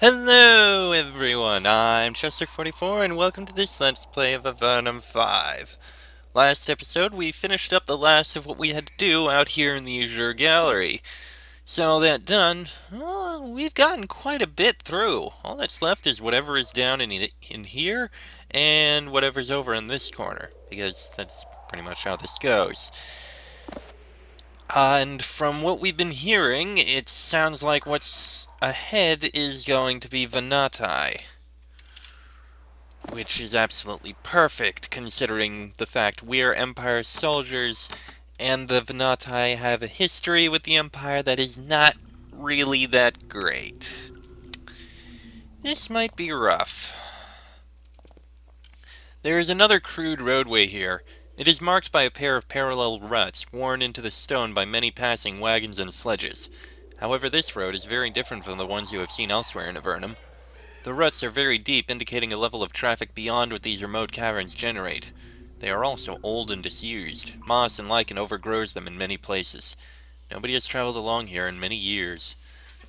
Hello everyone, I'm Chester44 and welcome to this Let's Play of Avernum 5. Last episode we finished up the last of what we had to do out here in the Azure Gallery. So that done, well, we've gotten quite a bit through. All that's left is whatever is down in here and whatever's over in this corner, because that's pretty much how this goes. And from what we've been hearing, it sounds like what's ahead is going to be Venatai. Which is absolutely perfect, considering the fact we're Empire soldiers, and the Venatai have a history with the Empire that is not really that great. This might be rough. There is another crude roadway here. It is marked by a pair of parallel ruts worn into the stone by many passing wagons and sledges. However, this road is very different from the ones you have seen elsewhere in Avernum. The ruts are very deep, indicating a level of traffic beyond what these remote caverns generate. They are also old and disused. Moss and lichen overgrows them in many places. Nobody has traveled along here in many years.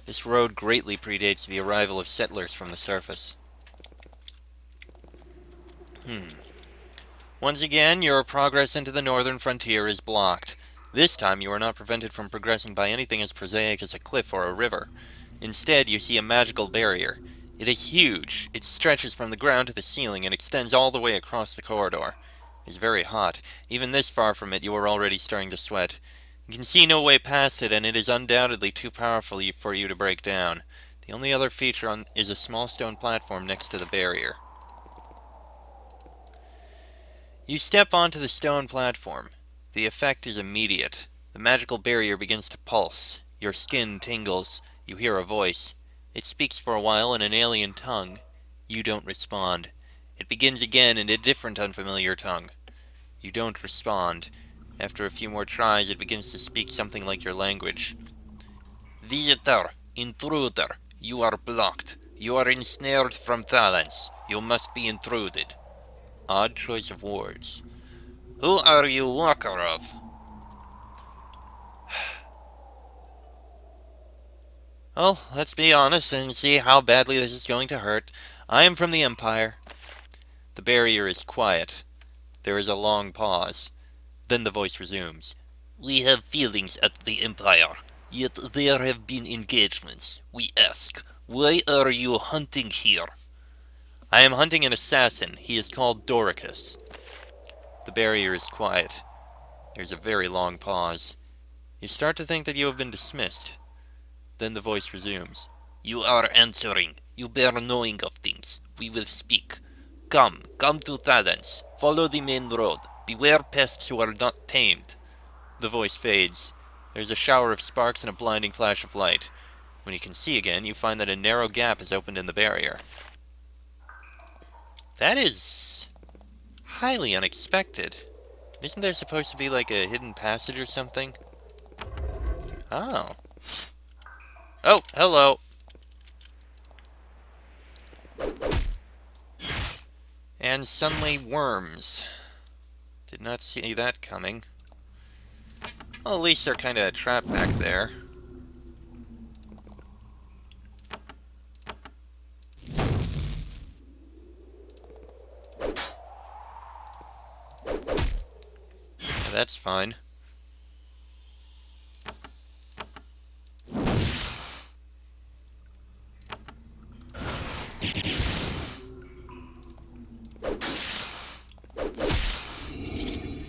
This road greatly predates the arrival of settlers from the surface. Once again, your progress into the northern frontier is blocked. This time you are not prevented from progressing by anything as prosaic as a cliff or a river. Instead, you see a magical barrier. It is huge. It stretches from the ground to the ceiling and extends all the way across the corridor. It is very hot. Even this far from it, you are already starting to sweat. You can see no way past it, and it is undoubtedly too powerful for you to break down. The only other feature is a small stone platform next to the barrier. You step onto the stone platform. The effect is immediate. The magical barrier begins to pulse. Your skin tingles. You hear a voice. It speaks for a while in an alien tongue. You don't respond. It begins again in a different unfamiliar tongue. You don't respond. After a few more tries, it begins to speak something like your language. Visitor, intruder, you are blocked. You are ensnared from Thalans. You must be intruded. Odd choice of words. Who are you walker of? Well, let's be honest and see how badly this is going to hurt. I am from the Empire. The barrier is quiet. There is a long pause. Then the voice resumes. We have feelings at the Empire, yet there have been engagements. We ask, why are you hunting here? I am hunting an assassin. He is called Doricus. The barrier is quiet. There's a very long pause. You start to think that you have been dismissed. Then the voice resumes. You are answering. You bear knowing of things. We will speak. Come to Thadance. Follow the main road. Beware pests who are not tamed. The voice fades. There's a shower of sparks and a blinding flash of light. When you can see again, you find that a narrow gap has opened in the barrier. That is highly unexpected. Isn't there supposed to be like a hidden passage or something? Oh. Oh, hello. And suddenly worms. Did not see that coming. Well, at least they're kind of trapped back there. That's fine.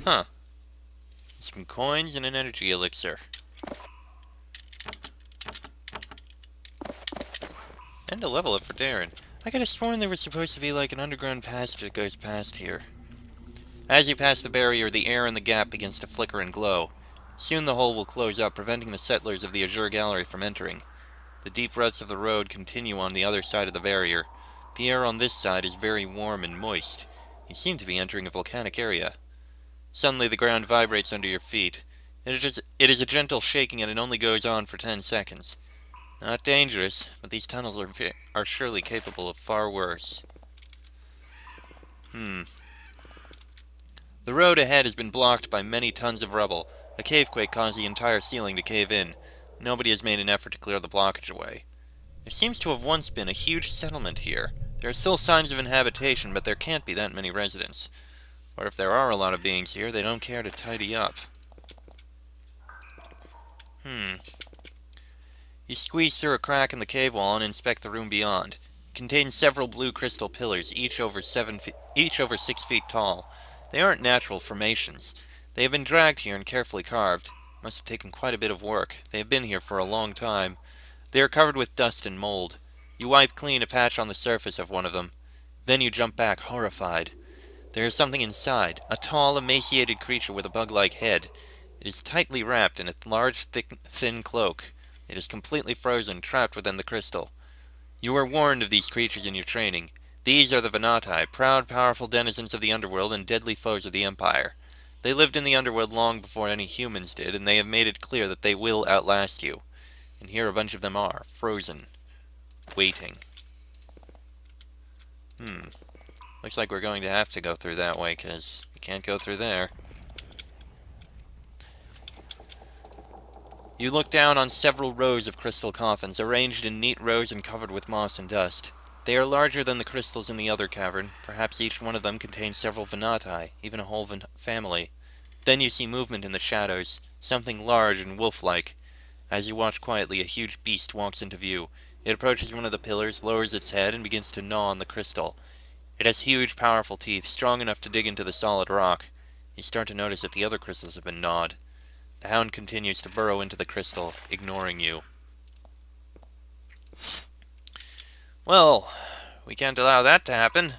Huh. Some coins and an energy elixir. And a level up for Darren. I could have sworn there was supposed to be like an underground passage that goes past here. As you pass the barrier, the air in the gap begins to flicker and glow. Soon the hole will close up, preventing the settlers of the Azure Gallery from entering. The deep ruts of the road continue on the other side of the barrier. The air on this side is very warm and moist. You seem to be entering a volcanic area. Suddenly the ground vibrates under your feet. It is a gentle shaking and it only goes on for 10 seconds. Not dangerous, but these tunnels are surely capable of far worse. The road ahead has been blocked by many tons of rubble. A cavequake caused the entire ceiling to cave in. Nobody has made an effort to clear the blockage away. There seems to have once been a huge settlement here. There are still signs of inhabitation, but there can't be that many residents. Or if there are a lot of beings here, they don't care to tidy up. You squeeze through a crack in the cave wall and inspect the room beyond. It contains several blue crystal pillars, each over 6 feet tall. They aren't natural formations. They have been dragged here and carefully carved. Must have taken quite a bit of work. They have been here for a long time. They are covered with dust and mold. You wipe clean a patch on the surface of one of them. Then you jump back, horrified. There is something inside, a tall, emaciated creature with a bug-like head. It is tightly wrapped in a large, thin cloak. It is completely frozen, trapped within the crystal. You were warned of these creatures in your training. These are the Venati, proud, powerful denizens of the underworld and deadly foes of the Empire. They lived in the underworld long before any humans did, and they have made it clear that they will outlast you. And here a bunch of them are, frozen, waiting. Looks like we're going to have to go through that way, because we can't go through there. You look down on several rows of crystal coffins, arranged in neat rows and covered with moss and dust. They are larger than the crystals in the other cavern. Perhaps each one of them contains several Venati, even a whole family. Then you see movement in the shadows, something large and wolf-like. As you watch quietly, a huge beast walks into view. It approaches one of the pillars, lowers its head, and begins to gnaw on the crystal. It has huge, powerful teeth, strong enough to dig into the solid rock. You start to notice that the other crystals have been gnawed. The hound continues to burrow into the crystal, ignoring you. Well, we can't allow that to happen.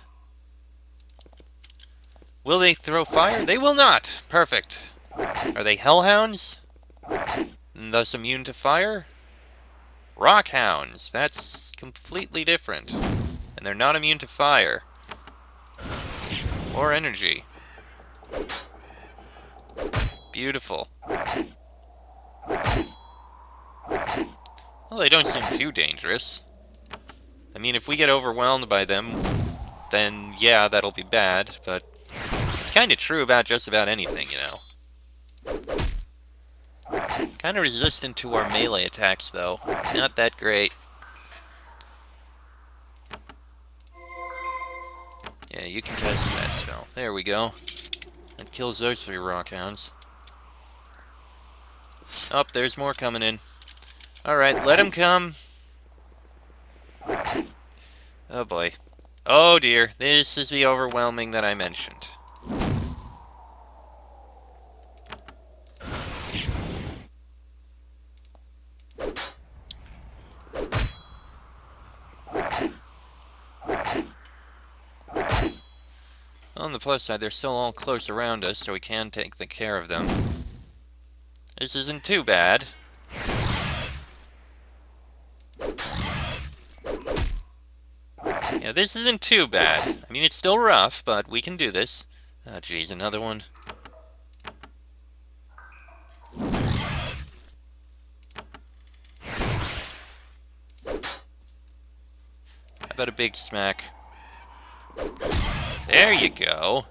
Will they throw fire? They will not! Perfect. Are they hellhounds? And thus immune to fire? Rockhounds. That's completely different. And they're not immune to fire. Or energy. Beautiful. Well, they don't seem too dangerous. I mean, if we get overwhelmed by them, then yeah, that'll be bad, but it's kind of true about just about anything, you know. Kind of resistant to our melee attacks, though. Not that great. Yeah, you can test that spell. There we go. That kills those 3 rockhounds. Oh, there's more coming in. Alright, let him come. Oh boy. Oh dear, this is the overwhelming that I mentioned. On the plus side, they're still all close around us, so we can take the care of them. This isn't too bad. Yeah, this isn't too bad. I mean, it's still rough, but we can do this. Oh, geez, another one. How about a big smack? There you go.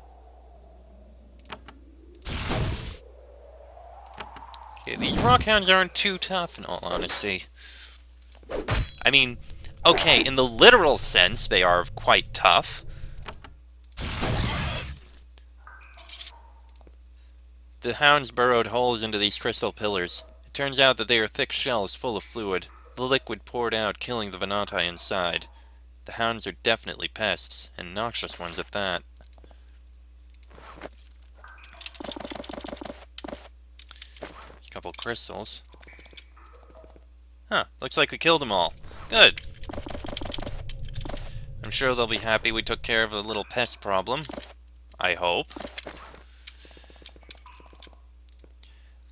Okay, these rockhounds aren't too tough, in all honesty. I mean, okay, in the literal sense, they are quite tough. The hounds burrowed holes into these crystal pillars. It turns out that they are thick shells full of fluid. The liquid poured out, killing the Venati inside. The hounds are definitely pests, and noxious ones at that. A couple crystals. Huh, looks like we killed them all. Good. I'm sure they'll be happy we took care of a little pest problem. I hope.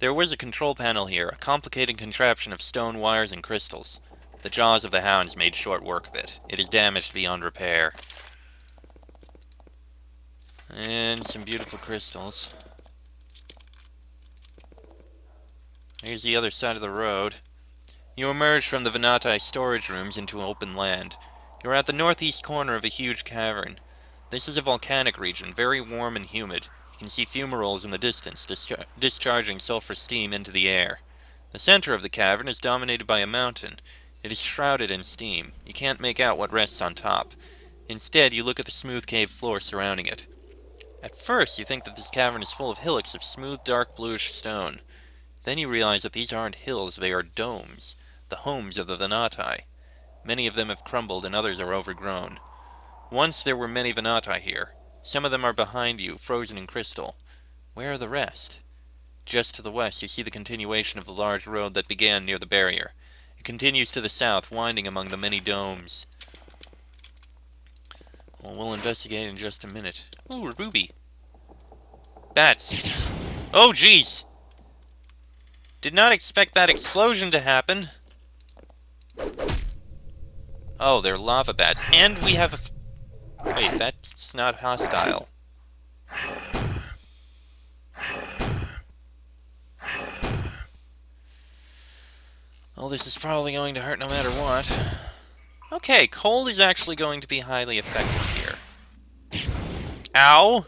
There was a control panel here, a complicated contraption of stone wires and crystals. The jaws of the hounds made short work of it. It is damaged beyond repair. And some beautiful crystals. Here's the other side of the road. You emerge from the Venati storage rooms into open land. You're at the northeast corner of a huge cavern. This is a volcanic region, very warm and humid. You can see fumaroles in the distance, discharging sulfur steam into the air. The center of the cavern is dominated by a mountain. It is shrouded in steam. You can't make out what rests on top. Instead, you look at the smooth cave floor surrounding it. At first, you think that this cavern is full of hillocks of smooth, dark bluish stone. Then you realize that these aren't hills, they are domes, the homes of the Venati. Many of them have crumbled and others are overgrown. Once there were many Venati here. Some of them are behind you, frozen in crystal. Where are the rest? Just to the west, you see the continuation of the large road that began near the barrier. It continues to the south, winding among the many domes. Well, we'll investigate in just a minute. Ooh, a ruby. Bats. Oh, jeez. Did not expect that explosion to happen. Oh, they're lava bats. And we have a... Wait, that's not hostile. Oh, this is probably going to hurt no matter what. Okay, cold is actually going to be highly effective here. Ow!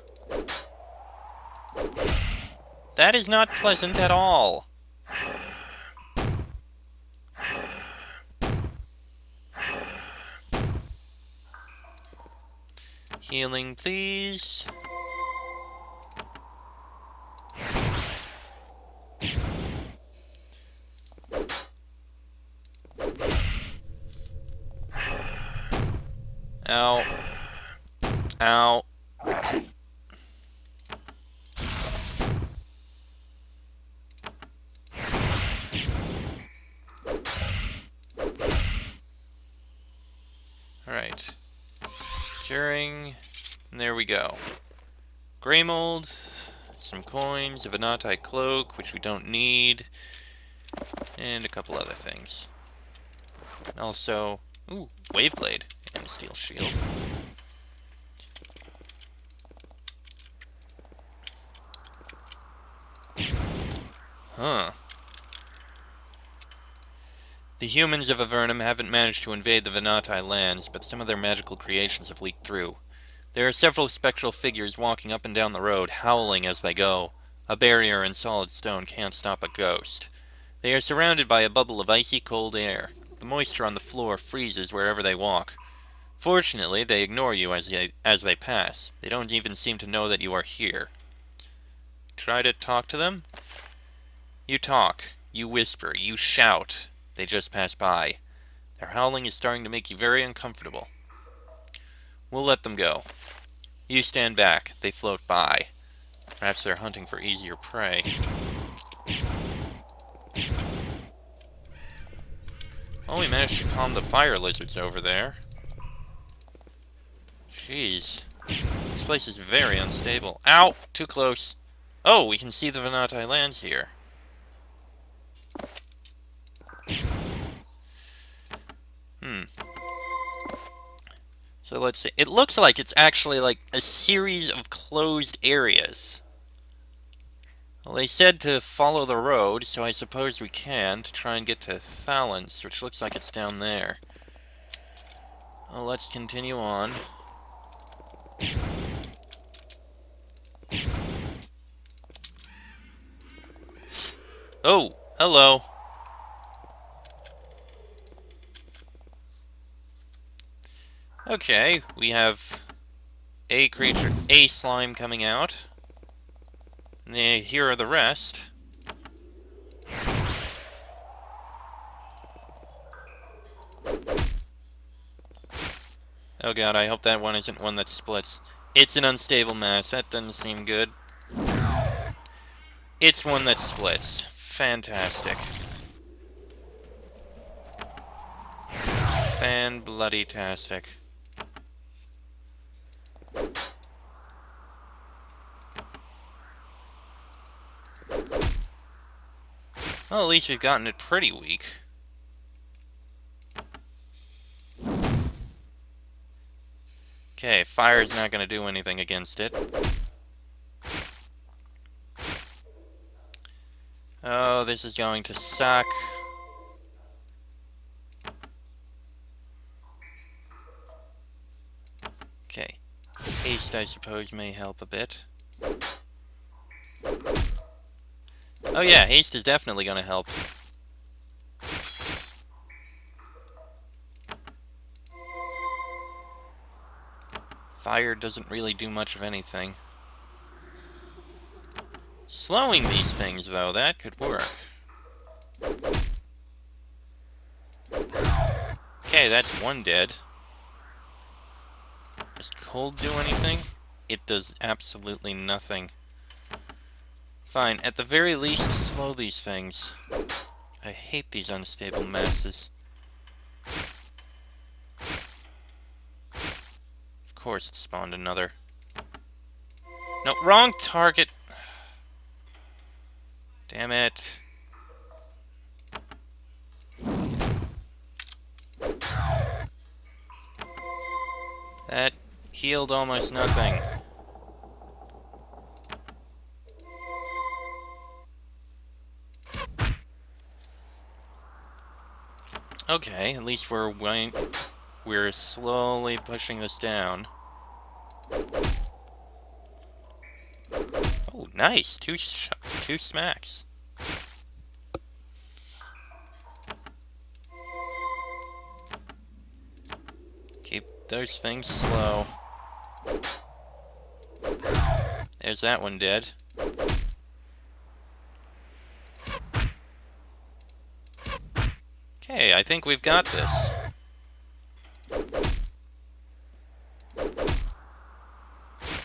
That is not pleasant at all. Healing, please. Ow. Ow. Alright. Curing. And there we go. Grey mold. Some coins. A Venati cloak, which we don't need. And a couple other things. Also, ooh, wave blade and a steel shield. Huh. The humans of Avernum haven't managed to invade the Venati lands, but some of their magical creations have leaked through. There are several spectral figures walking up and down the road, howling as they go. A barrier in solid stone can't stop a ghost. They are surrounded by a bubble of icy cold air. The moisture on the floor freezes wherever they walk. Fortunately, they ignore you as they pass. They don't even seem to know that you are here. Try to talk to them? You talk. You whisper. You shout. They just pass by. Their howling is starting to make you very uncomfortable. We'll let them go. You stand back. They float by. Perhaps they're hunting for easier prey. Oh, we managed to calm the fire lizards over there. Jeez. This place is very unstable. Ow! Too close. Oh, we can see the Venati lands here. So let's see. It looks like it's actually like a series of closed areas. Well, they said to follow the road, so I suppose we can to try and get to Thalens, which looks like it's down there. Well, let's continue on. Oh, hello. Okay, we have a creature, a slime coming out. And here are the rest. Oh god, I hope that one isn't one that splits. It's an unstable mass. That doesn't seem good. It's one that splits. Fantastic. Fan-bloody-tastic. Well, at least we've gotten it pretty weak. Okay, fire's not going to do anything against it. Oh, this is going to suck. Okay. Haste, I suppose, may help a bit. Oh yeah, haste is definitely going to help. Fire doesn't really do much of anything. Slowing these things, though, that could work. Okay, that's one dead. Does cold do anything? It does absolutely nothing. Fine, at the very least, slow these things. I hate these unstable masses. Of course it spawned another. No, wrong target! Damn it. That healed almost nothing. Okay, at least we're slowly pushing this down. Oh, nice! Two smacks. Keep those things slow. There's that one dead. Okay, I think we've got this.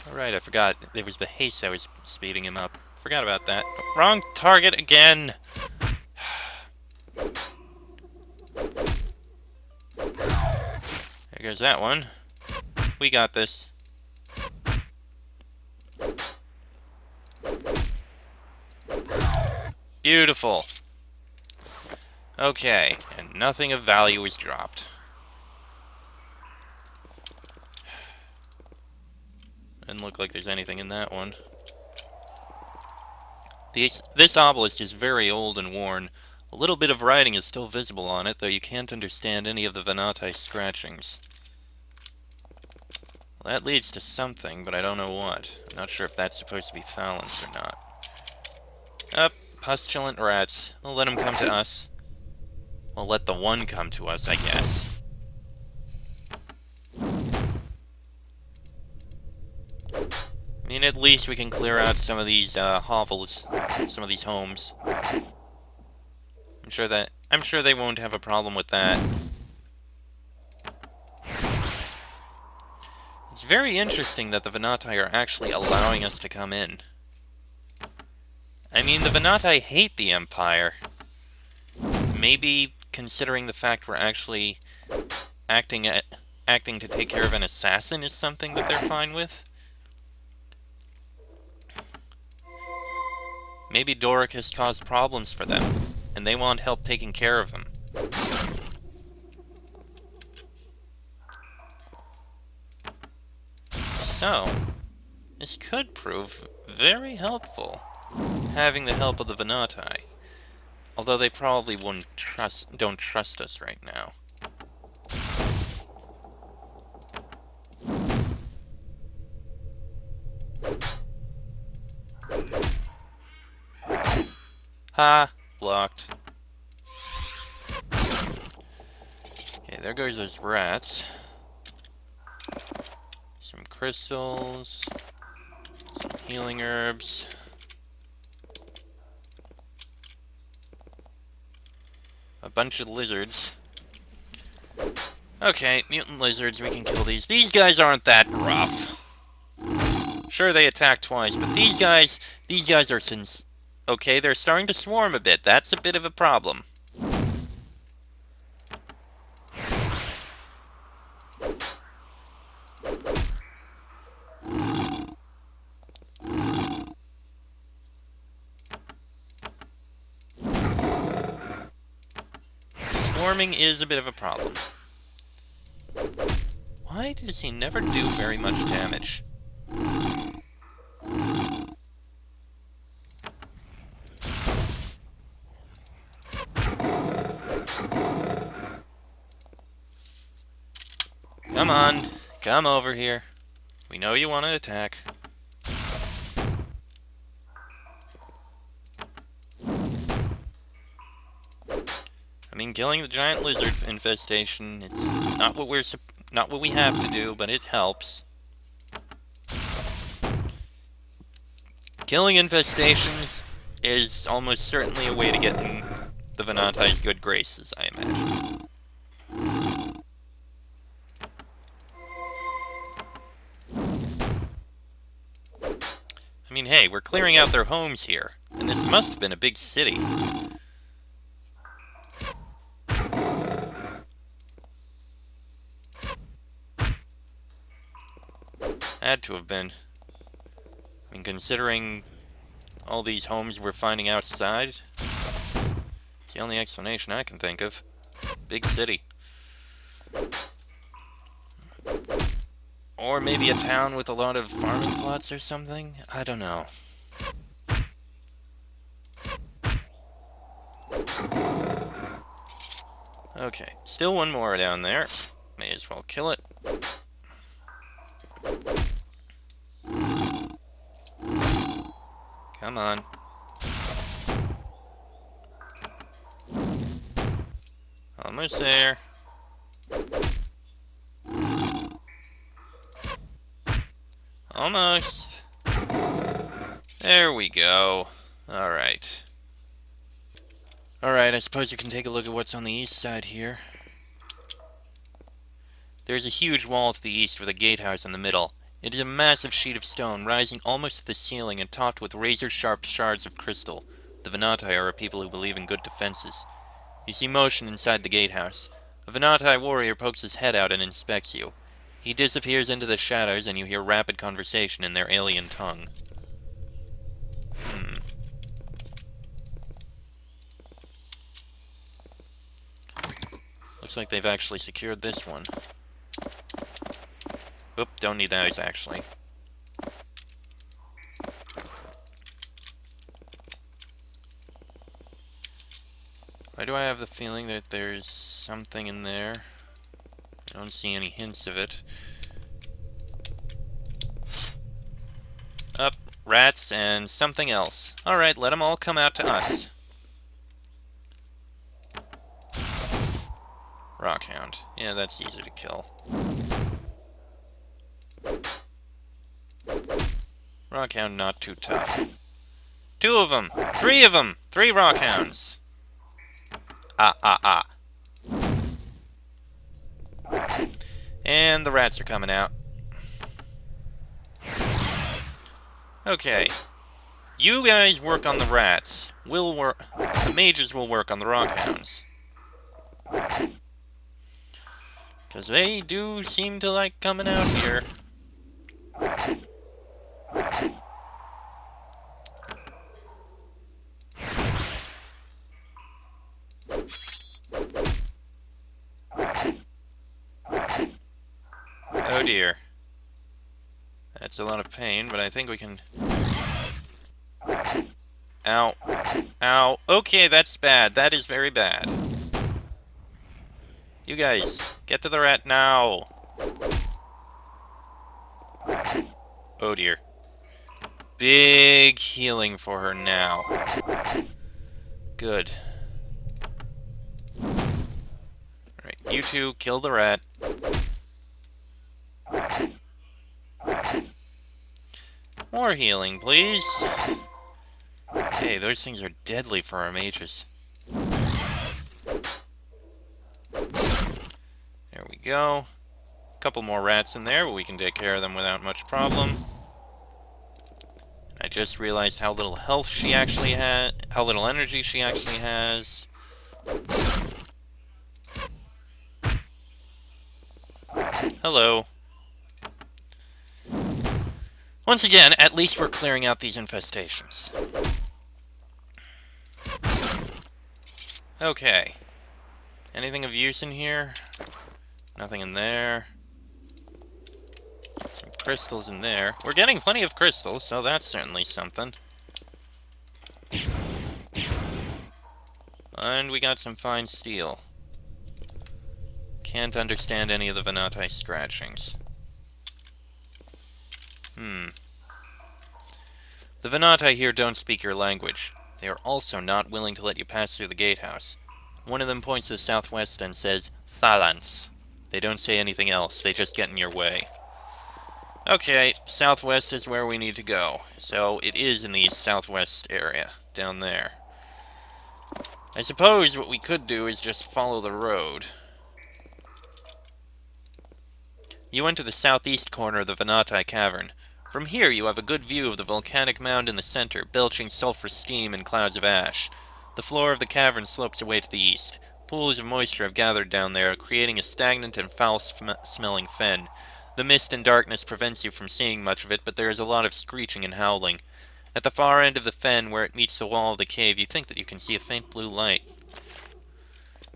Alright, I forgot. There was the haste that was speeding him up. Forgot about that. Wrong target again! There goes that one. We got this. Beautiful. Okay, and nothing of value is dropped. Doesn't look like there's anything in that one. This obelisk is very old and worn. A little bit of writing is still visible on it, though you can't understand any of the Venati scratchings. Well, that leads to something, but I don't know what. I'm not sure if that's supposed to be Thalens or not. Pustulant rats. We'll let them come to us. We'll let the one come to us, I guess. I mean, at least we can clear out some of these hovels, some of these homes. I'm sure they won't have a problem with that. It's very interesting that the Venati are actually allowing us to come in. I mean, the Venati hate the Empire. Maybe considering the fact we're actually acting to take care of an assassin is something that they're fine with. Maybe Doric has caused problems for them, and they want help taking care of him. So, this could prove very helpful, having the help of the Venati. Although they probably don't trust us right now. Ha! Blocked. Okay, there goes those rats. Some crystals. Some healing herbs. A bunch of lizards. Okay, mutant lizards, we can kill these. These guys aren't that rough. Sure, they attack twice, but these guys are okay, they're starting to swarm a bit. That's a bit of a problem. Swarming is a bit of a problem. Why does he never do very much damage? Come on, come over here. We know you want to attack. I mean, killing the giant lizard infestation, it's not what we have to do, but it helps. Killing infestations is almost certainly a way to get in the Venati's good graces, I imagine. I mean, hey, we're clearing out their homes here, and this must have been a big city. Had to have been. I mean, considering all these homes we're finding outside, it's the only explanation I can think of. Big city. Or maybe a town with a lot of farming plots or something? I don't know. Okay, still one more down there. May as well kill it. Come on. Almost there. Almost. There we go. Alright. Alright, I suppose you can take a look at what's on the east side here. There's a huge wall to the east with a gatehouse in the middle. It is a massive sheet of stone, rising almost to the ceiling and topped with razor-sharp shards of crystal. The Venati are a people who believe in good defenses. You see motion inside the gatehouse. A Venati warrior pokes his head out and inspects you. He disappears into the shadows, and you hear rapid conversation in their alien tongue. Looks like they've actually secured this one. Oop, don't need those, actually. Why do I have the feeling that there's something in there? I don't see any hints of it. Up, rats, and something else. Alright, let them all come out to us. Rockhound. Yeah, that's easy to kill. Rockhound not too tough. 2 of them! 3 of them! 3 rockhounds! And the rats are coming out. Okay. You guys work on the rats. The mages will work on the rockhounds. Because they do seem to like coming out here. Oh dear. That's a lot of pain, but I think we can... Ow. Ow. Okay, that's bad. That is very bad. You guys, get to the rat now. Oh dear. Big healing for her now. Good. Alright, you two, kill the rat. More healing, please. Hey, those things are deadly for our mages. There we go. A couple more rats in there, but we can take care of them without much problem. I just realized how little health she actually has, how little energy she actually has. Hello. Once again, at least we're clearing out these infestations. Okay. Anything of use in here? Nothing in there. Some crystals in there. We're getting plenty of crystals, so that's certainly something. And we got some fine steel. Can't understand any of the Venati scratchings. The Venati here don't speak your language. They are also not willing to let you pass through the gatehouse. One of them points to the southwest and says, Thalans. They don't say anything else, they just get in your way. Okay, southwest is where we need to go. So it is in the southwest area, down there. I suppose what we could do is just follow the road. You enter the southeast corner of the Venati Cavern. From here you have a good view of the volcanic mound in the center, belching sulfur steam and clouds of ash. The floor of the cavern slopes away to the east. Pools of moisture have gathered down there, creating a stagnant and foul-smelling fen. The mist and darkness prevents you from seeing much of it, but there is a lot of screeching and howling. At the far end of the fen, where it meets the wall of the cave, you think that you can see a faint blue light.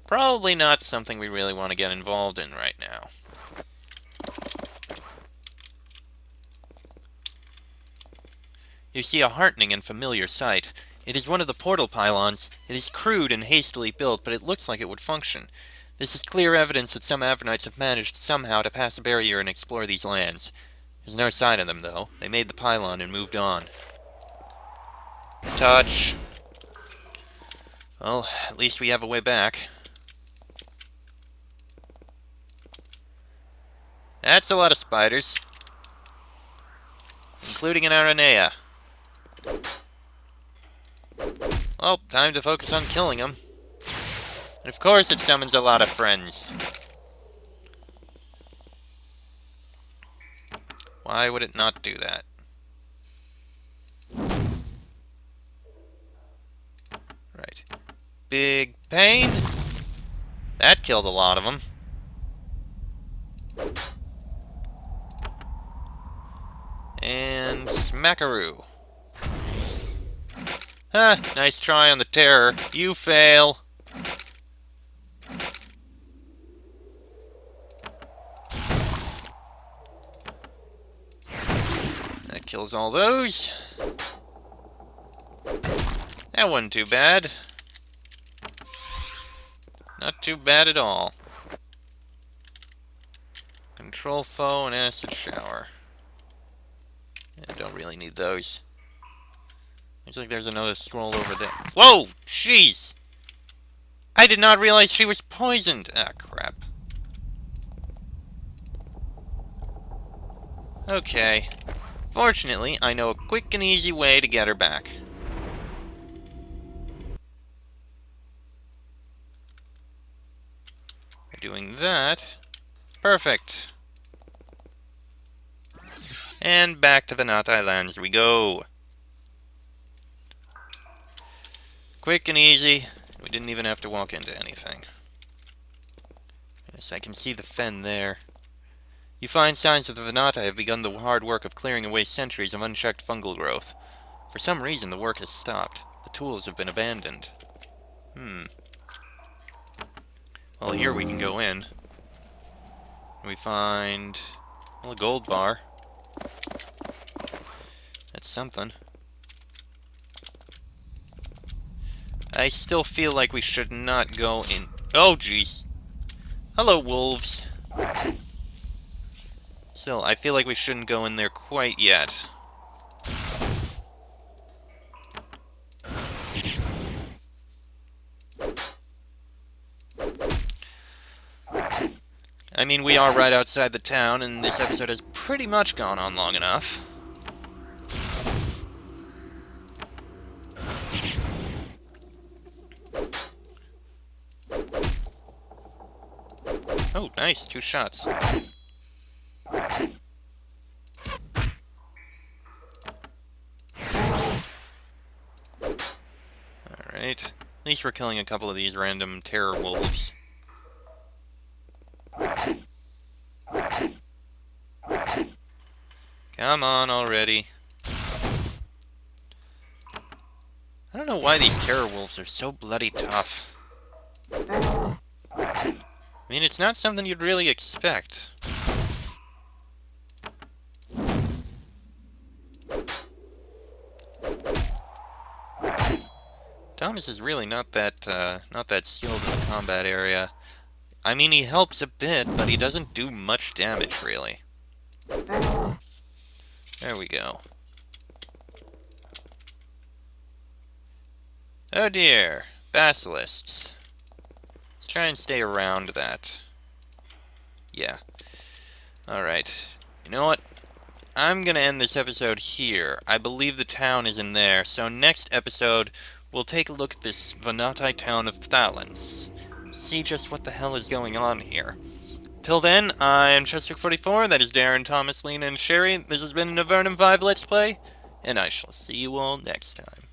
Probably not something we really want to get involved in right now. You see a heartening and familiar sight. It is one of the portal pylons. It is crude and hastily built, but it looks like it would function. This is clear evidence that some Avernites have managed somehow to pass a barrier and explore these lands. There's no sign of them, though. They made the pylon and moved on. Touch. Well, at least we have a way back. That's a lot of spiders. Including an Aranea. Well, time to focus on killing them. And of course it summons a lot of friends. Why would it not do that? Right. Big pain. That killed a lot of them. And smackaroo. Ha! Nice try on the terror. You fail. That kills all those. That wasn't too bad. Not too bad at all. Control foe and acid shower. I don't really need those. Looks like there's another scroll over there. Whoa! Jeez! I did not realize she was poisoned! Ah, crap. Okay. Fortunately, I know a quick and easy way to get her back. By doing that... Perfect. And back to the Venati lands we go. Quick and easy. We didn't even have to walk into anything. Yes, I can see the fen there. You find signs that the Venati have begun the hard work of clearing away centuries of unchecked fungal growth. For some reason, the work has stopped. The tools have been abandoned. Well, here we can go in. We find... well, a gold bar. That's something. I still feel like we should not go in... oh, jeez. Hello, wolves. Still, I feel like we shouldn't go in there quite yet. I mean, we are right outside the town, and this episode has pretty much gone on long enough. Oh, nice. 2 shots. Alright. At least we're killing a couple of these random terror wolves. Come on already. I don't know why these terror wolves are so bloody tough. I mean, it's not something you'd really expect. Thomas is really not that skilled in the combat area. I mean, he helps a bit, but he doesn't do much damage, really. There we go. Oh dear, basilisks. Let's try and stay around that. Yeah. Alright. You know what? I'm gonna end this episode here. I believe the town is in there, so next episode, we'll take a look at this Venati town of Thalens. See just what the hell is going on here. Till then, I'm Chester44, that is Darren, Thomas, Lena, and Sherry. This has been an Avernum 5 Let's Play, and I shall see you all next time.